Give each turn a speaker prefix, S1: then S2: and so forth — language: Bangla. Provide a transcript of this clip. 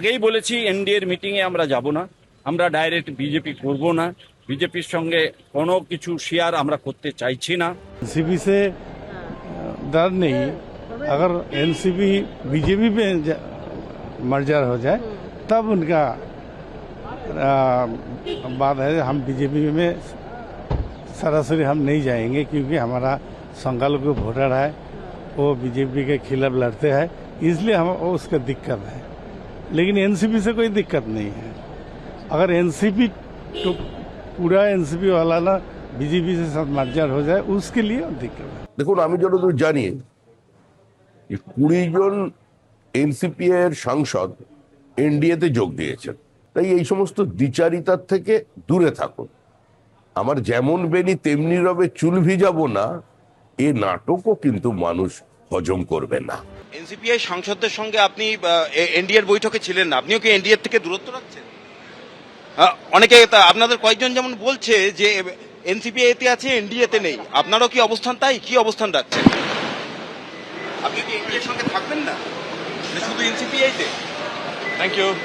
S1: আগেই বলেছি এনডিএর মিটিংয়ে আমরা যাব না, আমরা ডাইরেক্ট বিজেপি করব না, বিজেপির সঙ্গে কোনো কিছু শেয়ার আমরা করতে চাইছি না।
S2: एनसीपी से डर नहीं, अगर एनसीपी बीजेपी में मर्जर हो जाए तब उनका बात है। हम बीजेपी में सरासरी हम नहीं जाएंगे, क्योंकि हमारा संख्यालघु वोटर है वो बीजेपी के खिलाफ लड़ते हैं, इसलिए हम उसका दिक्कत है। लेकिन एनसीपी से कोई दिक्कत नहीं है। अगर एनसीपी तो पूरा एनसीपी वाला ना बीजेपी से साथ मर्जर हो जाए, उसके लिए दिक्कत है।
S3: দেখুন, আমি যতদূর জানি 20 জন এনসিপি এর সাংসদ এনডিএতে যোগ দিয়েছেন, তাই এই সমস্ত দ্বিচারিতার থেকে দূরে থাকুন। আমার যেমন বেনি তেমনি রবে চুল ভিজাবো না, এ নাটকও কিন্তু মানুষ হজম করবে না।
S4: এনসিপিআই সাংসদদের সঙ্গে আপনি এনডিএর বৈঠকে ছিলেন না, আপনিও কি এনডিএর থেকে দূরত্ব রাখছেন? অনেকে আপনাদের কয়েকজন যেমন বলছে যে এনসিপিআইতে আছে, এনডিএতে নেই, আপনারও কি অবস্থান তাই? কি অবস্থান রাখছেন? আপনি কি এনডিএর সঙ্গে থাকবেন না, শুধু এনসিপিআইতে? Thank you.